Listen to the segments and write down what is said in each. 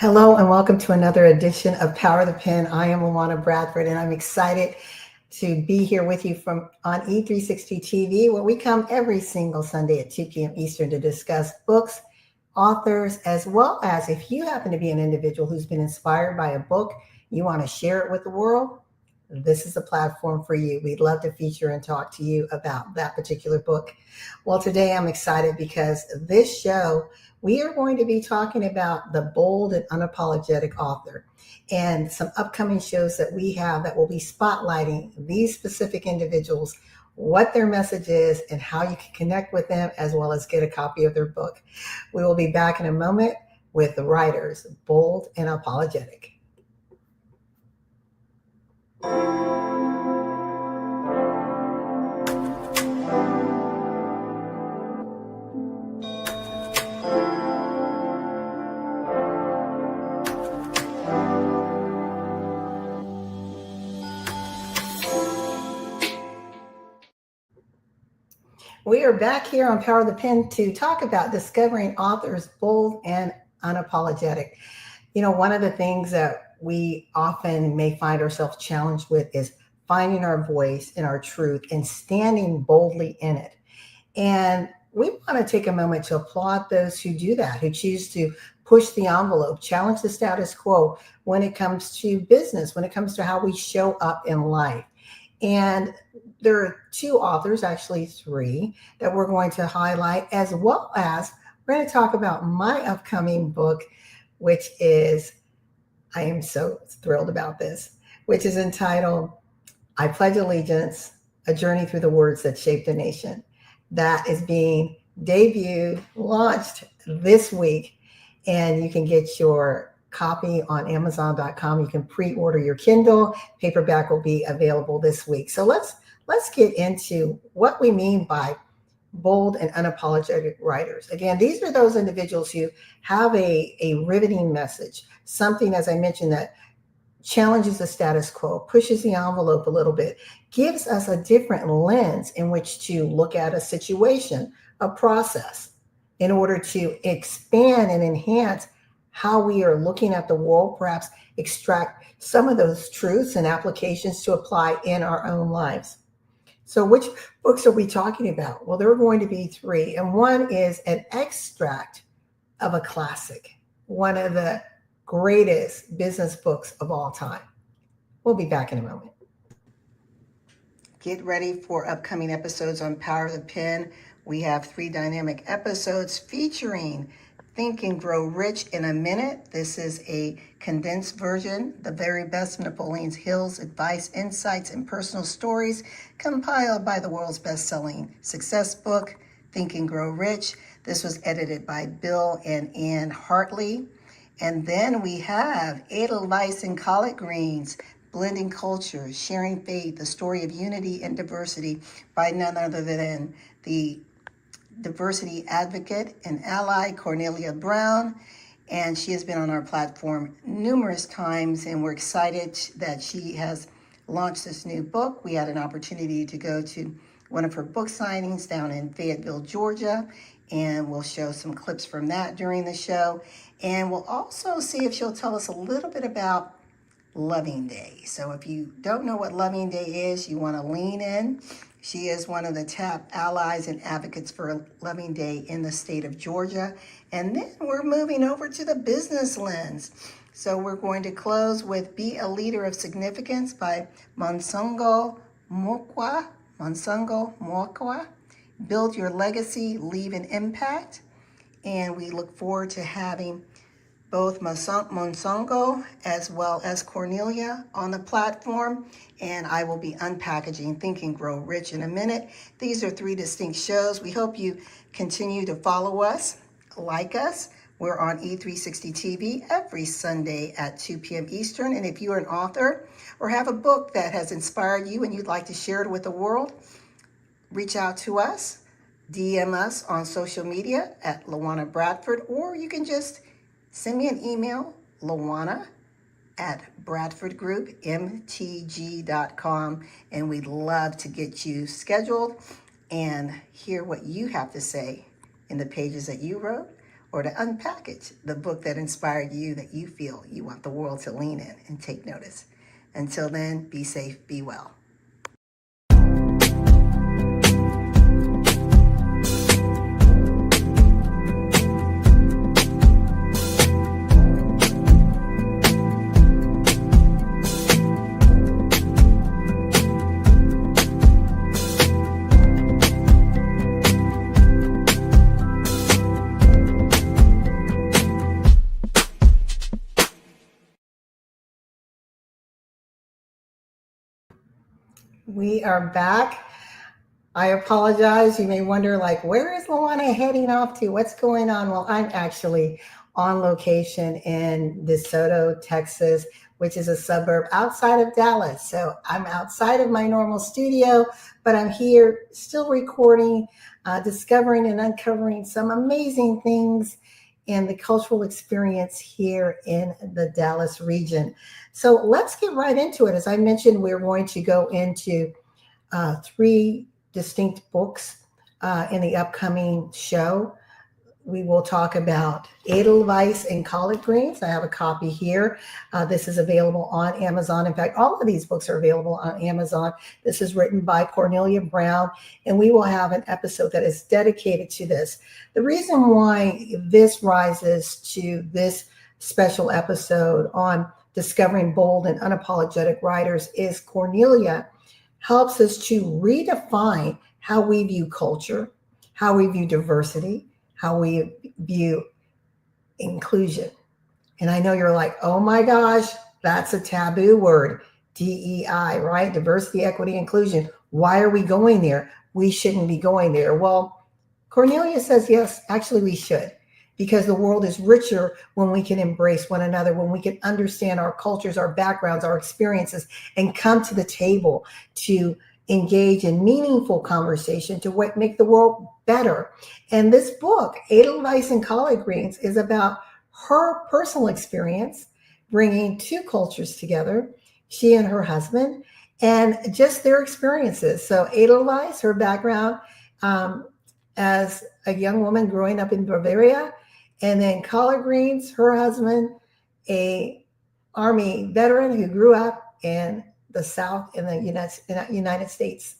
Hello and welcome to another edition of Power of the Pen. I am LaWanna Bradford and I'm excited to be here with you from on E360 TV, where we come every single Sunday at 2 p.m. Eastern to discuss books, authors, as well as if you happen to be an individual who's been inspired by a book, you want to share it with the world, this is a platform for you. We'd love to feature and talk to you about that particular book. Well, today I'm excited because this show, we are going to be talking about the bold and unapologetic author and some upcoming shows that we have that will be spotlighting these specific individuals, what their message is, and how you can connect with them, as well as get a copy of their book. We will be back in a moment with the writers, Bold and Apologetic. We are back here on Power of the Pen to talk about discovering authors bold and unapologetic. You know, one of the things that we often may find ourselves challenged with is finding our voice and our truth and standing boldly in it. And we want to take a moment to applaud those who do that, who choose to push the envelope, challenge the status quo when it comes to business, when it comes to how we show up in life. And there are two authors, actually three, that we're going to highlight, as well as we're going to talk about my upcoming book, which is, I am so thrilled about this, which is entitled, I Pledge Allegiance, A Journey Through the Words That Shaped a Nation. That is being debuted, launched this week, and you can get your copy on Amazon.com. You can pre-order your Kindle. Paperback will be available this week. So let's get into what we mean by bold and unapologetic writers. Again, these are those individuals who have a riveting message, something, as I mentioned, that challenges the status quo, pushes the envelope a little bit, gives us a different lens in which to look at a situation, a process, in order to expand and enhance how we are looking at the world, perhaps extract some of those truths and applications to apply in our own lives. So which books are we talking about? Well, there are going to be three, and one is an extract of a classic, one of the greatest business books of all time. We'll be back in a moment. Get ready for upcoming episodes on Power of the Pen. We have three dynamic episodes featuring Think and Grow Rich in a Minute. This is a condensed version, the very best of Napoleon Hill's advice, insights, and personal stories compiled by the world's best-selling success book, Think and Grow Rich. This was edited by Bill and Ann Hartley. And then we have Edelweiss and Collard Green's Blending Cultures, Sharing Faith, the Story of Unity and Diversity by none other than the diversity advocate and ally, Cornelia Brown. And she has been on our platform numerous times, and we're excited that she has launched this new book. We had an opportunity to go to one of her book signings down in Fayetteville, Georgia, and we'll show some clips from that during the show. And we'll also see if she'll tell us a little bit about Loving Day. So if you don't know what Loving Day is, you want to lean in. She is one of the top allies and advocates for Loving Day in the state of Georgia. And then we're moving over to the business lens. So we're going to close with Be a Leader of Significance by Mosongo Moukwa. Mosongo Moukwa. Build Your Legacy, Leave an Impact. And we look forward to having both Mosongo as well as Cornelia on the platform, and I will be unpackaging Think and Grow Rich in a minute. These are three distinct shows. We hope you continue to follow us, like us. We're on E360 TV every Sunday at 2 p.m. Eastern, and if you're an author or have a book that has inspired you and you'd like to share it with the world, reach out to us, DM us on social media at LaWanna Bradford, or you can just send me an email, LaWanna@BradfordGroupMTG.com, and we'd love to get you scheduled and hear what you have to say in the pages that you wrote or to unpackage the book that inspired you that you feel you want the world to lean in and take notice. Until then, be safe, be well. We are back. I apologize. You may wonder, like, where is LaWanna heading off to? What's going on? Well, I'm actually on location in DeSoto, Texas, which is a suburb outside of Dallas. So I'm outside of my normal studio, but I'm here still recording, discovering and uncovering some amazing things in the cultural experience here in the Dallas region. So let's get right into it. As I mentioned, we're going to go into 3 distinct books in the upcoming show. We will talk about Edelweiss and Collard Greens. I have a copy here. This is available on Amazon. In fact, all of these books are available on Amazon. This is written by Cornelia Brown, and we will have an episode that is dedicated to this. The reason why this rises to this special episode on discovering bold and unapologetic writers is Cornelia helps us to redefine how we view culture, how we view diversity, how we view inclusion. And I know you're like, oh my gosh, that's a taboo word, DEI, right? Diversity, equity, inclusion. Why are we going there? We shouldn't be going there. Well, Cornelia says, yes, actually we should, because the world is richer when we can embrace one another, when we can understand our cultures, our backgrounds, our experiences, and come to the table to engage in meaningful conversation to make the world better. And this book, Edelweiss and Collard Greens, is about her personal experience bringing 2 cultures together, she and her husband, and just their experiences. So Edelweiss, her background as a young woman growing up in Bavaria, and then Collard Greens, her husband, a Army veteran who grew up in the South in the United States,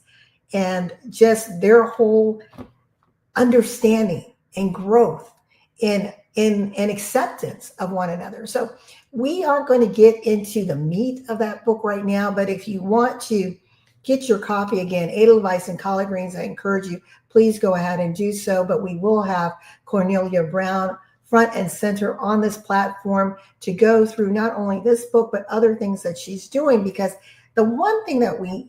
and just their whole understanding and growth in acceptance of one another. So we aren't going to get into the meat of that book right now, but if you want to get your copy, again, Edelweiss and Collard Greens, I encourage you, please go ahead and do so. But we will have Cornelia Brown front and center on this platform to go through not only this book, but other things that she's doing. Because the one thing that we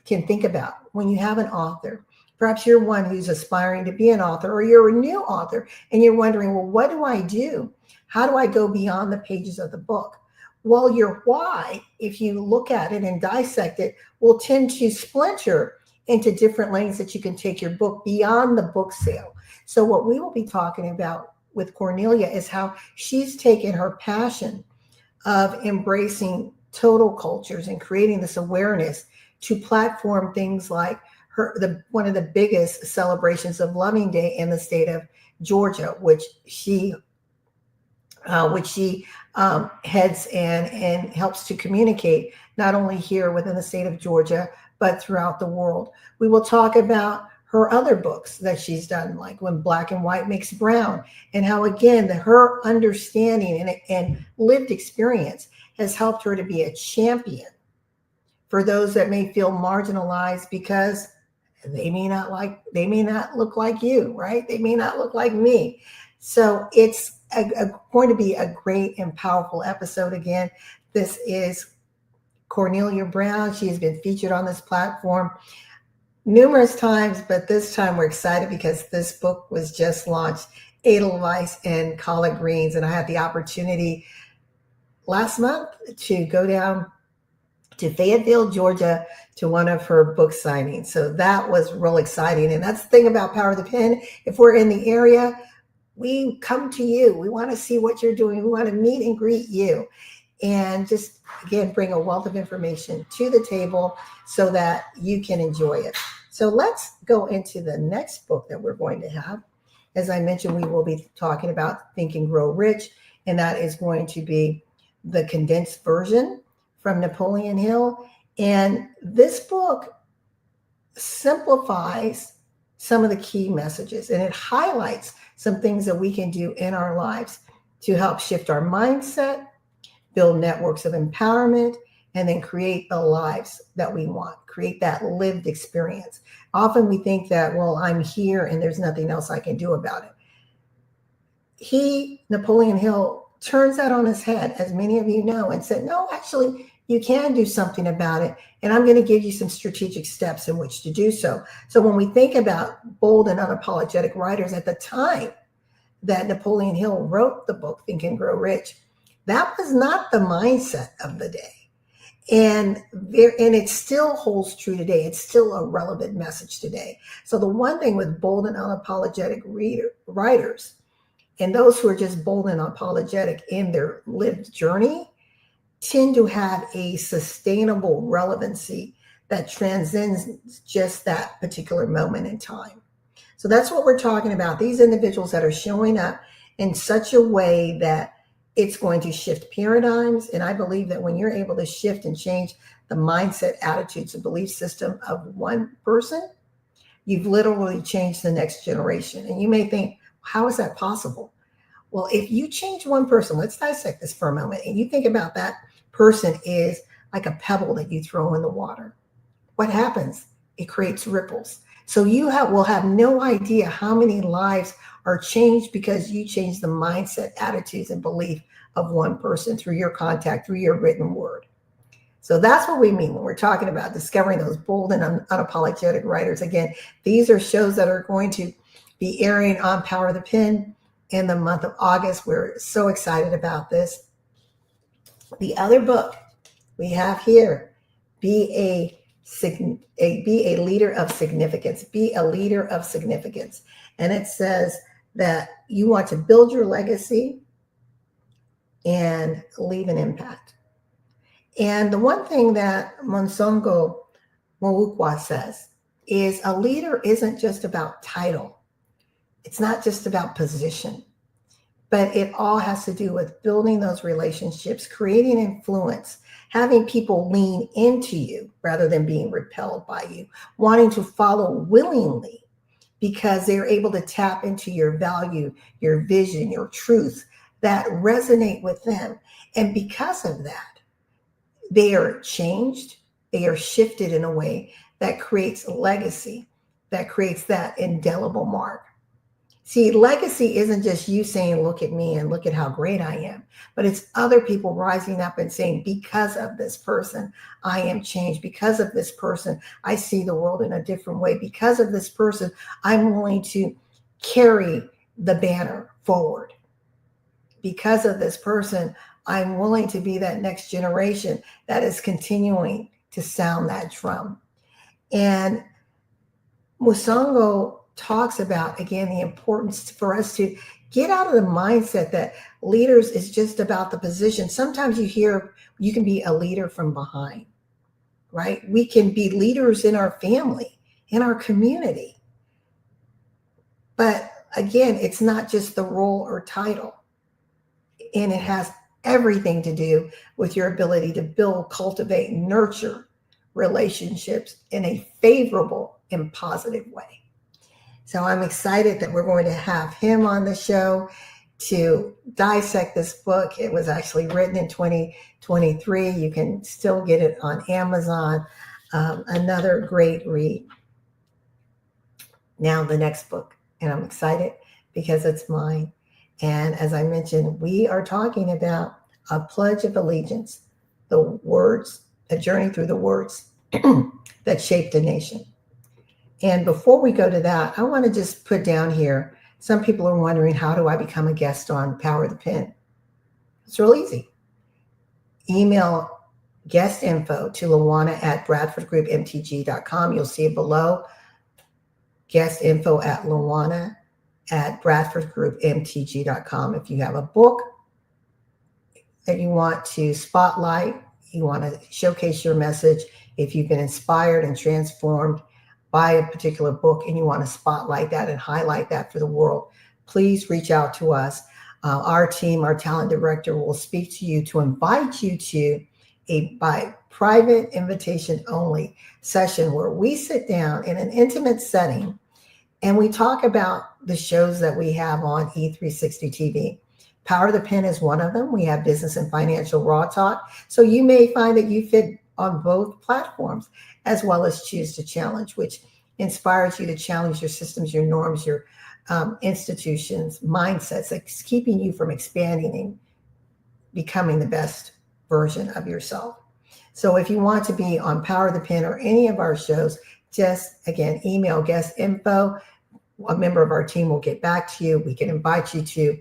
can think about when you have an author, perhaps you're one who's aspiring to be an author, or you're a new author and you're wondering, well, what do I do? How do I go beyond the pages of the book? Well, your why, if you look at it and dissect it, will tend to splinter into different lanes that you can take your book beyond the book sale. So what we will be talking about with Cornelia is how she's taken her passion of embracing total cultures and creating this awareness to platform things like one of the biggest celebrations of Loving Day in the state of Georgia, which she heads and helps to communicate not only here within the state of Georgia, but throughout the world. We will talk about her other books that she's done, like When Black and White Makes Brown, and how, again, her understanding and lived experience has helped her to be a champion for those that may feel marginalized because they may not look like you, right? They may not look like me. So it's going to be a great and powerful episode. Again, this is Cornelia Brown. She has been featured on this platform numerous times, but this time we're excited because this book was just launched, Edelweiss and Collard Greens. And I had the opportunity last month to go down to Fayetteville, Georgia, to one of her book signings. So that was real exciting. And that's the thing about Power of the Pen. If we're in the area, we come to you. We want to see what you're doing. We want to meet and greet you. And just, again, bring a wealth of information to the table so that you can enjoy it. So let's go into the next book that we're going to have. as I mentioned, we will be talking about Think and Grow Rich, and that is going to be the condensed version from Napoleon Hill. And this book simplifies some of the key messages, and it highlights some things that we can do in our lives to help shift our mindset, build networks of empowerment, and then create the lives that we want, create that lived experience. Often we think that, well, I'm here and there's nothing else I can do about it. Napoleon Hill, turns that on his head, as many of you know, and said, no, actually, you can do something about it. And I'm going to give you some strategic steps in which to do so. So when we think about bold and unapologetic writers at the time that Napoleon Hill wrote the book, Think and Grow Rich, that was not the mindset of the day. And it still holds true today. It's still a relevant message today. So the one thing with bold and unapologetic writers, and those who are just bold and unapologetic in their lived journey, tend to have a sustainable relevancy that transcends just that particular moment in time. So that's what we're talking about. These individuals that are showing up in such a way that it's going to shift paradigms. And I believe that when you're able to shift and change the mindset, attitudes, and belief system of one person, you've literally changed the next generation. And you may think, how is that possible? Well, if you change one person, let's dissect this for a moment, and you think about that person is like a pebble that you throw in the water. What happens? It creates ripples. So you will have no idea how many lives are changed because you change the mindset, attitudes, and belief of one person through your contact, through your written word. So that's what we mean when we're talking about discovering those bold and unapologetic writers. Again, these are shows that are going to be airing on Power of the Pen in the month of August. We're so excited about this. The other book we have here, Be a leader of significance. Be a leader of significance. And it says that you want to build your legacy and leave an impact. And the one thing that Mosongo Moukwa says is a leader isn't just about title. It's not just about position, but it all has to do with building those relationships, creating influence, having people lean into you rather than being repelled by you, wanting to follow willingly because they're able to tap into your value, your vision, your truth that resonate with them. And because of that, they are changed, they are shifted in a way that creates a legacy, that creates that indelible mark. See, legacy isn't just you saying, look at me and look at how great I am, but it's other people rising up and saying, because of this person, I am changed. Because of this person, I see the world in a different way. Because of this person, I'm willing to carry the banner forward. Because of this person, I'm willing to be that next generation that is continuing to sound that drum. And Mosongo talks about, again, the importance for us to get out of the mindset that leaders is just about the position. Sometimes you hear you can be a leader from behind, right? We can be leaders in our family, in our community. But again, it's not just the role or title. And it has everything to do with your ability to build, cultivate, nurture relationships in a favorable and positive way. So I'm excited that we're going to have him on the show to dissect this book. It was actually written in 2023. You can still get it on Amazon. Another great read. Now the next book, and I'm excited because it's mine. And as I mentioned, we are talking about a pledge of allegiance, the words, a journey through the words that shaped a nation. And before we go to that, I want to just put down here, some people are wondering, how do I become a guest on Power of the Pen? It's real easy. Email guest info to LaWanna at bradfordgroupmtg.com. You'll see it below. Guest info at LaWanna at bradfordgroupmtg.com. If you have a book that you want to spotlight, you want to showcase your message, if you've been inspired and transformed by a particular book and you want to spotlight that and highlight that for the world, please reach out to us. Our team, our talent director will speak to you to invite you to by private invitation only session where we sit down in an intimate setting and we talk about the shows that we have on E360 TV. Power of the Pen is one of them. We have Business and Financial Raw Talk. So you may find that you fit on both platforms, as well as Choose to Challenge, which inspires you to challenge your systems, your norms, your institutions, mindsets, that's keeping you from expanding and becoming the best version of yourself. So if you want to be on Power of the Pen or any of our shows, just again, email guest info. A member of our team will get back to you. We can invite you to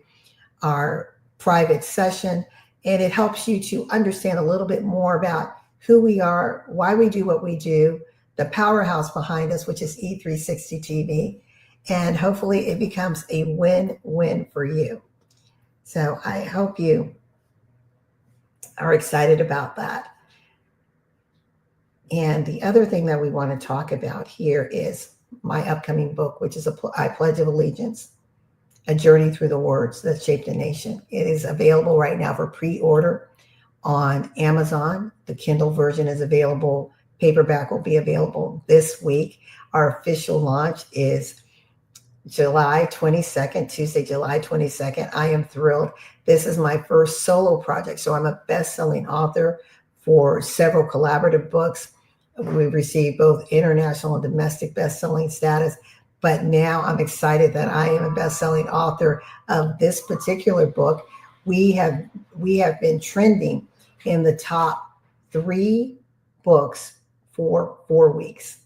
our private session, and it helps you to understand a little bit more about who we are, why we do what we do, the powerhouse behind us, which is E360 TV, and hopefully it becomes a win-win for you. So I hope you are excited about that. And the other thing that we want to talk about here is my upcoming book, which is I Pledge of Allegiance, A Journey Through the Words That Shaped a Nation. It is available right now for pre-order on Amazon. The Kindle version is available. Paperback will be available this week. Our official launch is July 22nd, Tuesday, July 22nd. I am thrilled. This is my first solo project. So I'm a best-selling author for several collaborative books. We've received both international and domestic best-selling status. But now I'm excited that I am a best-selling author of this particular book. We have been trending in the top 3 books for 4 weeks,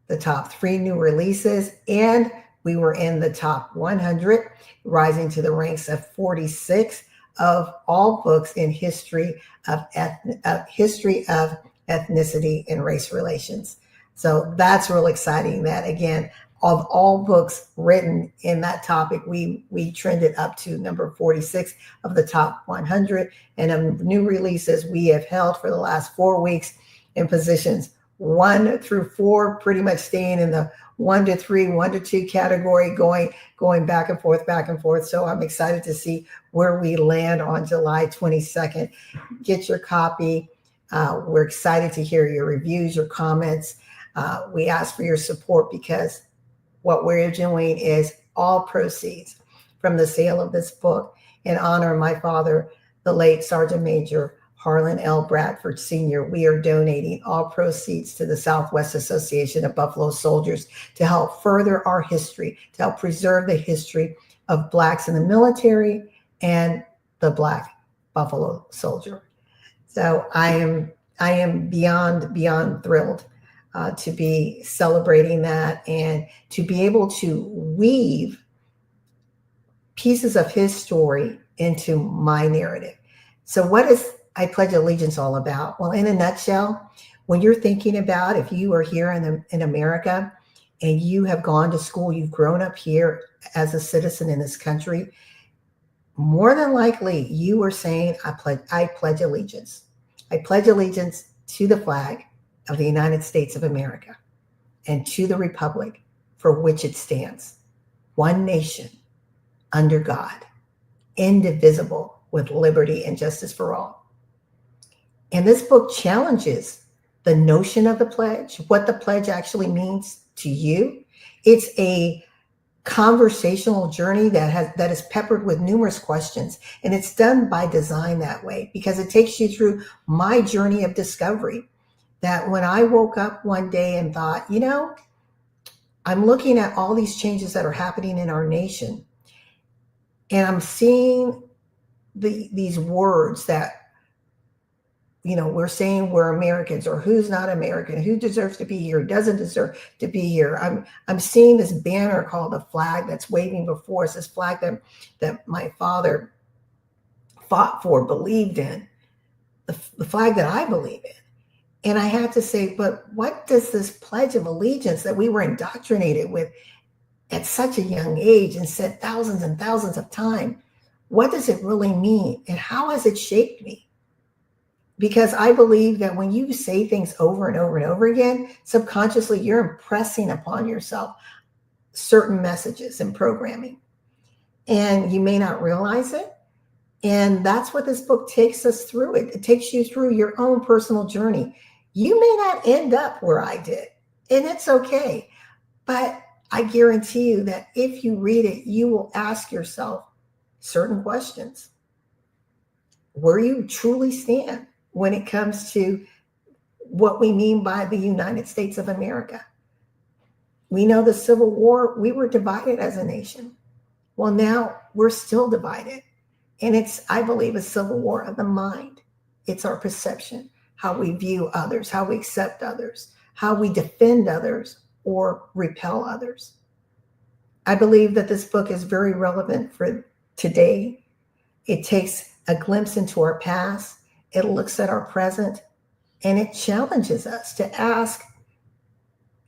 the top 3 new releases, and we were in the top 100, rising to the ranks of 46 of all books in history of ethnicity and race relations. So that's real exciting that, again, of all books written in that topic, we trended up to number 46 of the top 100. And of new releases, we have held for the last 4 weeks in positions 1 through 4, pretty much staying in the 1 to 3, 1 to 2 category, going back and forth, back and forth. So I'm excited to see where we land on July 22nd. Get your copy. We're excited to hear your reviews, your comments. We ask for your support because what we're doing is all proceeds from the sale of this book in honor of my father, the late Sergeant Major Harlan L. Bradford Sr. We are donating all proceeds to the Southwest Association of Buffalo Soldiers to help further our history, to help preserve the history of Blacks in the military and the Black Buffalo Soldier. So I am beyond thrilled to be celebrating that and to be able to weave pieces of his story into my narrative. So what is I Pledge Allegiance all about? Well, in a nutshell, when you're thinking about if you are here in America and you have gone to school, you've grown up here as a citizen in this country, more than likely you are saying, I pledge allegiance. I pledge allegiance to the flag of the United States of America and to the republic for which it stands, one nation under God, indivisible, with liberty and justice for all. And this book challenges the notion of the pledge, what the pledge actually means to you. It's a conversational journey that is peppered with numerous questions, and it's done by design that way because it takes you through my journey of discovery. That when I woke up one day and thought, I'm looking at all these changes that are happening in our nation, and I'm seeing these words that, we're saying we're Americans, or who's not American, who deserves to be here, doesn't deserve to be here. I'm seeing this banner called the flag that's waving before us, this flag that my father fought for, believed in, the flag that I believe in. And I had to say, but what does this Pledge of Allegiance that we were indoctrinated with at such a young age and said thousands and thousands of times, what does it really mean? And how has it shaped me? Because I believe that when you say things over and over and over again, subconsciously you're impressing upon yourself certain messages and programming. and you may not realize it. And that's what this book takes us through. It takes you through your own personal journey. You may not end up where I did, and it's okay. But I guarantee you that if you read it, you will ask yourself certain questions. Where you truly stand when it comes to what we mean by the United States of America. We know the Civil War, we were divided as a nation. Well, now we're still divided. And it's, I believe, a civil war of the mind. It's our perception, how we view others, how we accept others, how we defend others or repel others. I believe that this book is very relevant for today. It takes a glimpse into our past. It looks at our present, and it challenges us to ask,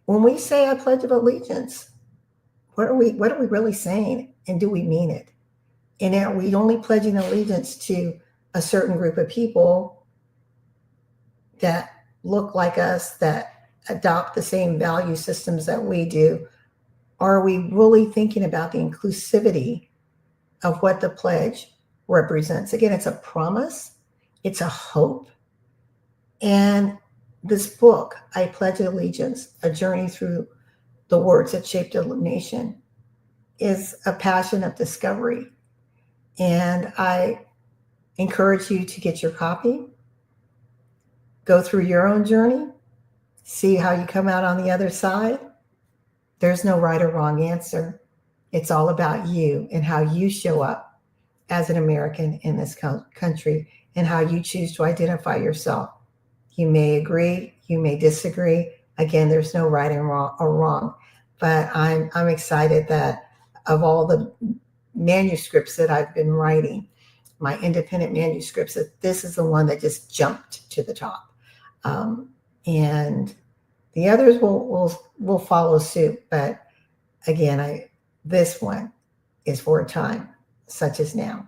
when we say I pledge of allegiance, what are we really saying? And do we mean it? And are we only pledging allegiance to a certain group of people that look like us, that adopt the same value systems that we do? Or are we really thinking about the inclusivity of what the pledge represents? Again, it's a promise, it's a hope. And this book, I Pledge Allegiance, A Journey Through the Words That Shaped a Nation, is a passion of discovery. And I encourage you to get your copy, go through your own journey, see how you come out on the other side. There's no right or wrong answer. It's all about you and how you show up as an American in this country and how you choose to identify yourself. You may agree, you may disagree. Again, there's no right and wrong. But I'm excited that of all the manuscripts that I've been writing, my independent manuscripts, that this is the one that just jumped to the top. And the others will follow suit. But again, this one is for a time such as now.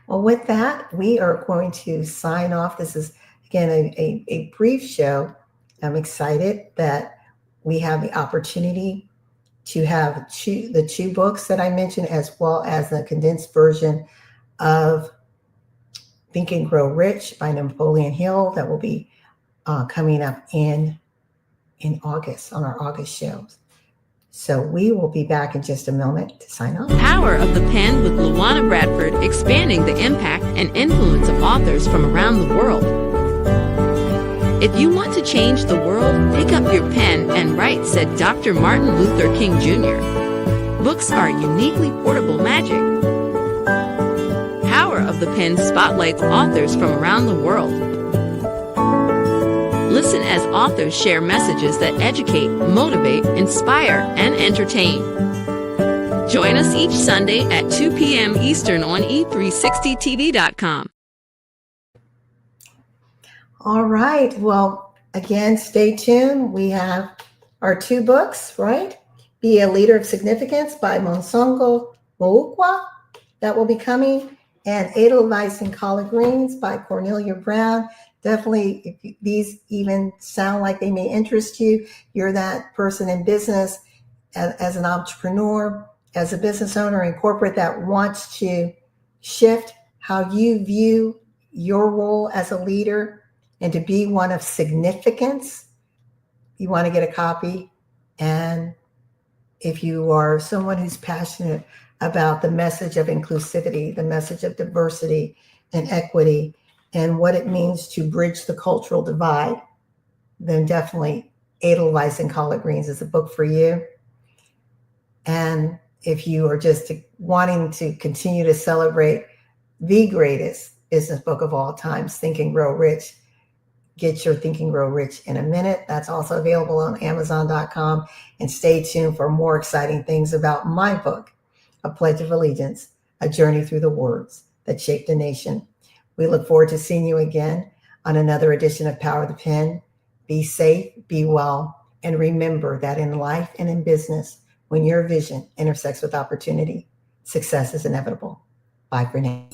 Well, with that, we are going to sign off. This is, again, a brief show. I'm excited that we have the opportunity to have the two books that I mentioned, as well as the condensed version of Think and Grow Rich by Napoleon Hill that will be coming up in August on our August shows. So we will be back in just a moment to sign off. Power of the Pen with LaWanna Bradford, expanding the impact and influence of authors from around the world. If you want to change the world, pick up your pen and write, said Dr. Martin Luther King Jr. Books are uniquely portable magic. Power of the Pen spotlights authors from around the world. Listen as authors share messages that educate, motivate, inspire, and entertain. Join us each Sunday at 2 p.m. Eastern on e360tv.com. All right. Well, again, stay tuned. We have our two books, right? Be a Leader of Significance by Mosongo Moukwa, that will be coming, and Edelweiss and Collard Greens by Cornelia Brown. Definitely, if these even sound like they may interest you, you're that person in business, as an entrepreneur, as a business owner in corporate that wants to shift how you view your role as a leader and to be one of significance, you want to get a copy. And if you are someone who's passionate about the message of inclusivity, the message of diversity and equity, and what it means to bridge the cultural divide, then definitely Edelweiss and Collard Greens is a book for you. And if you are just wanting to continue to celebrate the greatest business book of all times, Think and Grow Rich, get your Think and Grow Rich in a Minute. That's also available on Amazon.com. And stay tuned for more exciting things about my book, A Pledge of Allegiance, A Journey Through the Words That Shaped a Nation. We look forward to seeing you again on another edition of Power of the Pen. Be safe, be well, and remember that in life and in business, when your vision intersects with opportunity, success is inevitable. Bye for now.